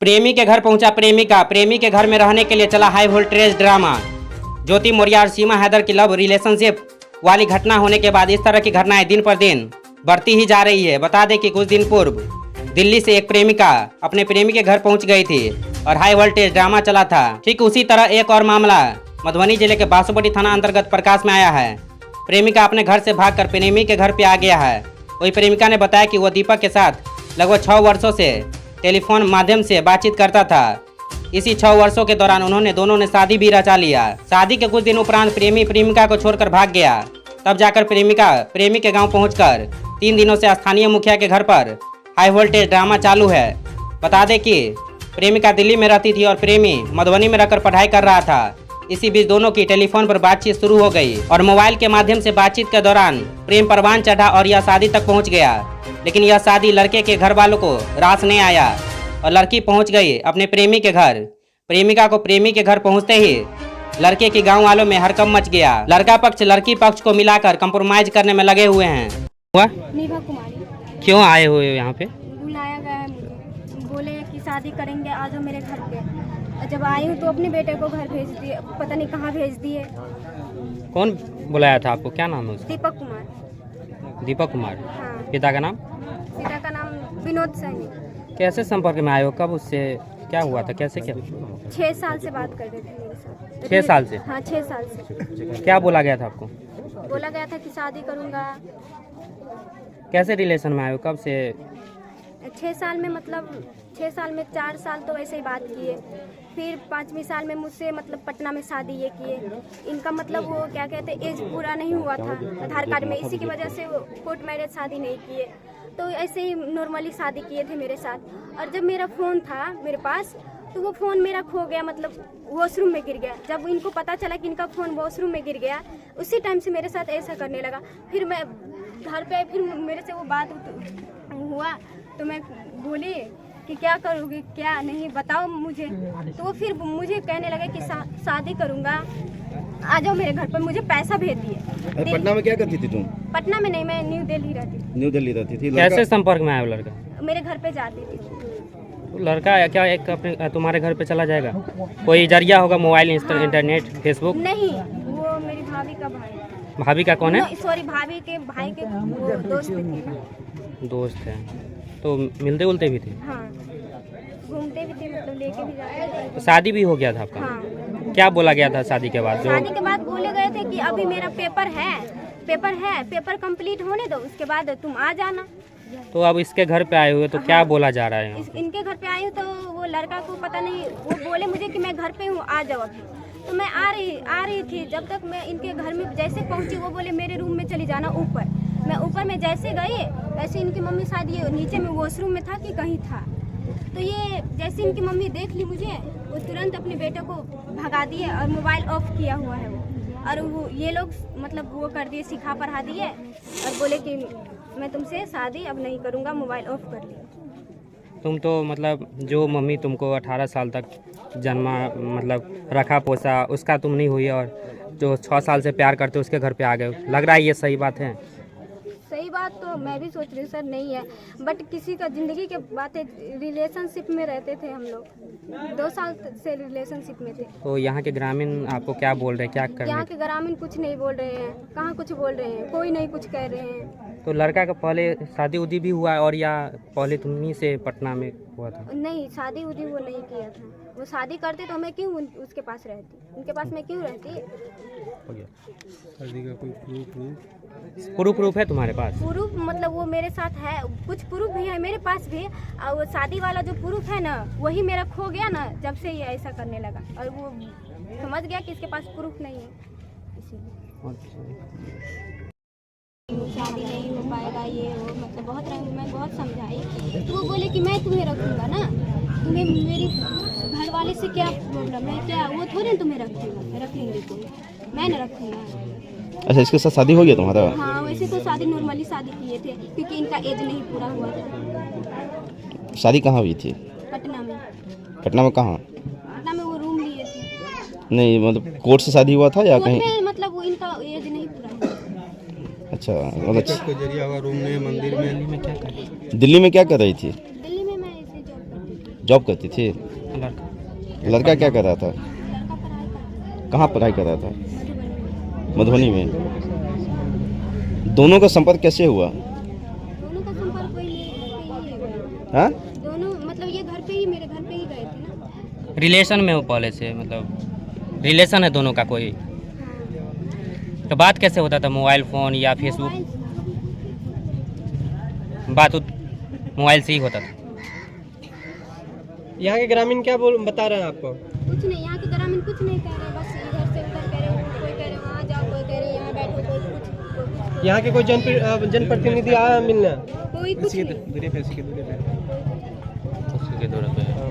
प्रेमी के घर पहुंचा प्रेमिका, प्रेमी के घर में रहने के लिए चला हाई वोल्टेज ड्रामा। ज्योति मौर्य और सीमा हैदर की लव रिलेशनशिप वाली घटना होने के बाद इस तरह की घटनाएं दिन पर दिन बढ़ती ही जा रही है। बता दें कि कुछ दिन पूर्व दिल्ली से एक प्रेमिका अपने प्रेमी के घर पहुंच गई थी और हाई वोल्टेज ड्रामा चला था। ठीक उसी तरह एक और मामला मधुबनी जिले के बासोपट्टी थाना अंतर्गत प्रकाश में आया है। प्रेमिका अपने घर से भागकर प्रेमी के घर पे आ गया है। वही प्रेमिका ने बताया कि वह दीपक के साथ लगभग 6 वर्षों से टेलीफोन माध्यम से बातचीत करता था। इसी 6 वर्षों के दौरान दोनों ने शादी भी रचा लिया। शादी के कुछ दिन उपरांत प्रेमी प्रेमिका को छोड़कर भाग गया। तब जाकर प्रेमिका प्रेमी के गांव पहुंचकर 3 दिनों से स्थानीय मुखिया के घर पर हाई वोल्टेज ड्रामा चालू है। बता दें कि प्रेमिका दिल्ली में रहती थी और प्रेमी मधुबनी में रहकर पढ़ाई कर रहा था। इसी बीच दोनों की टेलीफोन पर बातचीत शुरू हो गई और मोबाइल के माध्यम से बातचीत के दौरान प्रेम परवान चढ़ा और यह शादी तक पहुंच गया। लेकिन यह शादी लड़के के घर वालों को रास नहीं आया और लड़की पहुंच गई अपने प्रेमी के घर। प्रेमिका को प्रेमी के घर पहुंचते ही लड़के के गांव वालों में हड़कंप मच गया। लड़का पक्ष लड़की पक्ष को मिलाकर कंप्रोमाइज करने में लगे हुए हैं। निभा कुमारी। क्यों आए हुए हो यहाँ पे? बुलाया गया है मुझे, बोले कि शादी करेंगे, आ जाओ मेरे घर पे। जब आई हूँ तो अपने बेटे को घर भेज दिए, पता नहीं कहाँ भेज दिए। कौन बुलाया था आपको? क्या नाम है उसका? दीपक कुमार। दीपक कुमार। हाँ। पिता का नाम? पिता का नाम विनोद सैनी। कैसे संपर्क में आए हो? कब उससे क्या हुआ था? कैसे क्या? 6 साल से बात कर रहे थे मेरे साथ। 6 साल से? हाँ, 6 साल से। क्या बोला गया था आपको? बोला गया था कि शादी करूँगा। कैसे रिलेशन में आए हो? कब से? 6 साल में, मतलब 6 साल में 4 साल तो वैसे ही बात किए। फिर 5वीं साल में मुझसे मतलब पटना में शादी ये किए। इनका मतलब वो क्या कहते एज पूरा नहीं हुआ था आधार कार्ड में, इसी की वजह से वो कोर्ट मैरिज शादी नहीं किए। तो ऐसे ही नॉर्मली शादी किए थे मेरे साथ। और जब मेरा फ़ोन था मेरे पास तो वो फ़ोन मेरा खो गया, मतलब वॉशरूम में गिर गया। जब इनको पता चला कि इनका फ़ोन वॉशरूम में गिर गया, उसी टाइम से मेरे साथ ऐसा करने लगा। फिर मैं घर पे, फिर मेरे से वो बात हुआ तो मैं बोली कि क्या करोगी, क्या नहीं, बताओ मुझे। तो वो फिर मुझे कहने लगे कि शादी करूँगा, आ जाओ मेरे घर पर। मुझे पैसा भेज दिए। पटना में क्या करती थी तुम? पटना में नहीं, मैं न्यू दिल्ली रहती थी। न्यू दिल्ली रहती थी। कैसे संपर्क में आया वो लड़का? मेरे घर पे जाती थी। तो लड़का क्या एक अपने तुम्हारे घर पे चला जाएगा? कोई जरिया होगा, मोबाइल, इंटरनेट, फेसबुक? नहीं, वो मेरी भाभी का भाई है। भाभी का कौन है? सॉरी, भाभी के भाई के वो दोस्त थे। दोस्त है। तो मिलते उलते भी थे? हाँ, घूमते भी थे, मतलब लेके भी जाते थे। तो शादी भी हो गया था आपका? हाँ। क्या बोला गया था शादी के बाद? शादी के बाद बोले गए थे कि अभी मेरा पेपर है, पेपर कंप्लीट होने दो, उसके बाद तुम आ जाना। तो अब इसके घर पे आए हुए तो क्या बोला जा रहा है यहाँ? इनके घर पे आई हूँ तो वो लड़का को पता नहीं, वो बोले मुझे कि मैं घर पे हूँ, आ जाओ अभी। तो मैं आ रही थी। जब तक मैं इनके घर में जैसे पहुँची, वो बोले मेरे रूम में चली जाना ऊपर। मैं ऊपर में जैसे गई, वैसे इनकी मम्मी शायद ये नीचे में वॉशरूम में था कि कहीं था। तो ये जैसे इनकी मम्मी देख ली मुझे, वो तुरंत अपने बेटे को भगा दिए और मोबाइल ऑफ किया हुआ है वो। और वो ये लोग मतलब वो कर दिए, सिखा पढ़ा दिए और बोले कि मैं तुमसे शादी अब नहीं करूँगा, मोबाइल ऑफ कर लिया। तुम तो मतलब जो मम्मी तुमको 18 साल तक जन्मा मतलब रखा पोसा, उसका तुम नहीं हुई और जो 6 साल से प्यार करते उसके घर पे आ गए। लग रहा है ये सही बात है? सही बात तो मैं भी सोच रही हूँ सर, नहीं है। बट किसी का ज़िंदगी के बातें, रिलेशनशिप में रहते थे हम लोग, 2 साल से रिलेशनशिप में थे। तो यहाँ के ग्रामीण आपको क्या बोल रहे हैं, क्या कर रहे यहाँ हैं? के ग्रामीण कुछ नहीं बोल रहे हैं, कहाँ कुछ बोल रहे हैं, कोई नहीं कुछ कह रहे हैं। तो लड़का का पहले शादी उदी भी हुआ और या पहले तुम्ही से पटना में हुआ था? नहीं, शादी उदी वो नहीं किया था। वो शादी करते तो मैं क्यों उसके पास रहती, उनके पास मैं क्यों रहती। शादी का कोई प्रूफ है तुम्हारे पास? प्रूफ मतलब वो मेरे साथ है, कुछ प्रूफ भी है मेरे पास भी। और वो शादी वाला जो प्रूफ है ना, वही मेरा खो गया ना जब से ये ऐसा करने लगा। और वो समझ गया कि इसके पास प्रूफ नहीं है, इसीलिए। शादी नहीं हो पाएगा, ये हो, मतलब बहुत मैं बहुत समझाई तो वो बोले कि मैं तुम्हें रखूँगा ना, तुम्हें मेरी घर वाले से क्या प्रॉब्लम है, क्या वो थोड़े तुम्हें रखेंगे कोई, मैं न रखूँगा। अच्छा, इसके साथ शादी हो गया तुम्हारा? हाँ, वैसे तो शादी नॉर्मली शादी किए थे क्योंकि इनका एज नहीं पूरा हुआ था। शादी कहाँ हुई थी? पटना में। पटना में कहाँ? पटना में वो रूम लिए थे। नहीं, मतलब कोर्ट से शादी हुआ था या कहीं? में, मतलब वो इनका एज नहीं पूरा हुआ। अच्छा, मतलब कोई जरिया होगा रूम में, मंदिर में। में क्या कर? दिल्ली में क्या कर रही थी? दिल्ली में मैं ऐसे जॉब करती थी। जॉब करती थी? लड़का लड़का क्या कर रहा था? लड़का पढ़ाई करता कहाँ पढ़ाई कर रहा था? है मधुबनी में। दोनों का संपर्क कैसे हुआ? दोनों का संपर्क कोई नहीं है। हाँ? दोनों मतलब ये घर पे ही मेरे घर पे ही गए थे ना। रिलेशन में हो पहले से, मतलब रिलेशन है दोनों का कोई? तो बात कैसे होता था, मोबाइल फ़ोन या फेसबुक? मोबाइल बात मोबाइल से ही होता था। यहाँ के ग्रामीण क्या बता रहे हैं आपको? कुछ नहीं, यहाँ के ग्रामीण कुछ नहीं कह रहे, बस इधर से उधर कह रहे, कोई कह रहे वहाँ जाओ, कोई कह रहे यहाँ बैठो, कोई कुछ यहाँ के कोई जनप्रतिनिधि आया मिलने? कोई कुछ नहीं। उसके दौरान पे हाँ।